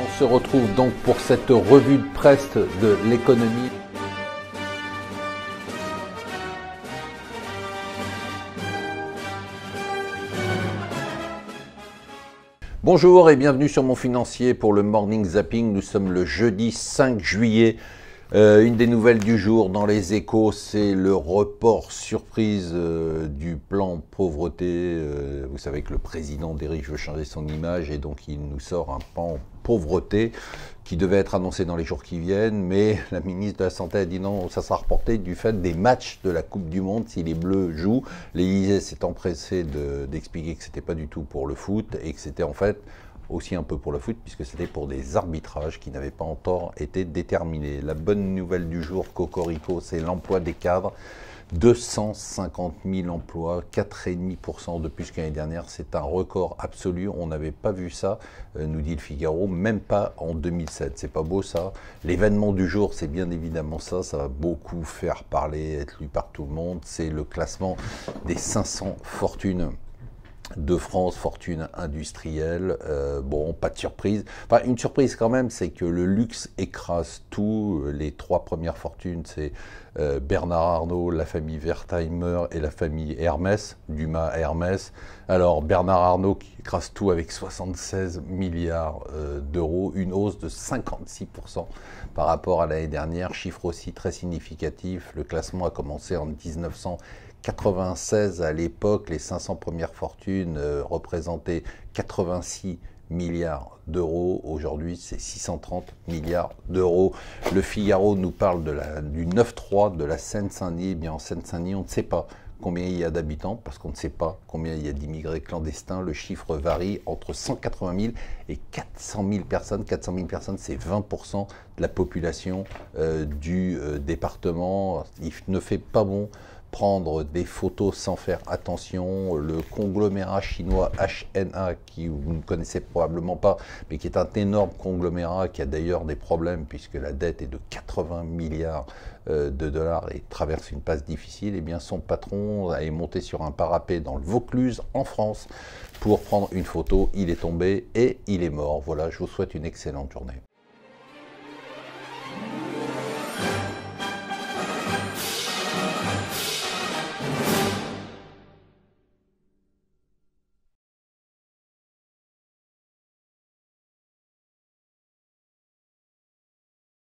On se retrouve donc pour cette revue de presse de l'économie. Bonjour et bienvenue sur Mon Financier pour le Morning Zapping. Nous sommes le jeudi 5 juillet. Une des nouvelles du jour dans les échos, c'est le report surprise du plan pauvreté. Vous savez que le président des riches veut changer son image et donc il nous sort un plan pauvreté qui devait être annoncé dans les jours qui viennent, mais la ministre de la Santé a dit non, ça sera reporté du fait des matchs de la Coupe du Monde si les Bleus jouent. L'Élysée s'est empressé d'expliquer que c'était pas du tout pour le foot et que c'était en fait aussi un peu pour le foot, puisque c'était pour des arbitrages qui n'avaient pas encore été déterminés. La bonne nouvelle du jour, Cocorico, c'est l'emploi des cadres. 250 000 emplois, 4,5% de plus qu'année dernière, c'est un record absolu. On n'avait pas vu ça, nous dit le Figaro, même pas en 2007. C'est pas beau ça. L'événement du jour, c'est bien évidemment ça. Ça va beaucoup faire parler, être lu par tout le monde. C'est le classement des 500 fortunes de France, fortune industrielle. Bon, pas de surprise. Enfin, une surprise quand même, c'est que le luxe écrase tout. Les trois premières fortunes, c'est Bernard Arnault, la famille Wertheimer et la famille Hermès, Dumas Hermès. Alors, Bernard Arnault qui écrase tout avec 76 milliards d'euros, une hausse de 56% par rapport à l'année dernière. Chiffre aussi très significatif. Le classement a commencé en 1996, à l'époque, les 500 premières fortunes représentaient 86 milliards d'euros. Aujourd'hui, c'est 630 milliards d'euros. Le Figaro nous parle du 9-3 de la Seine-Saint-Denis. Eh bien, en Seine-Saint-Denis, on ne sait pas combien il y a d'habitants, parce qu'on ne sait pas combien il y a d'immigrés clandestins. Le chiffre varie entre 180 000 et 400 000 personnes. 400 000 personnes, c'est 20% de la population du département. Il ne fait pas bon prendre des photos sans faire attention. Le conglomérat chinois HNA, qui vous ne connaissez probablement pas, mais qui est un énorme conglomérat qui a d'ailleurs des problèmes puisque la dette est de 80 milliards de dollars et traverse une passe difficile, et bien son patron est monté sur un parapet dans le Vaucluse en France pour prendre une photo. Il est tombé et il est mort. Voilà, je vous souhaite une excellente journée.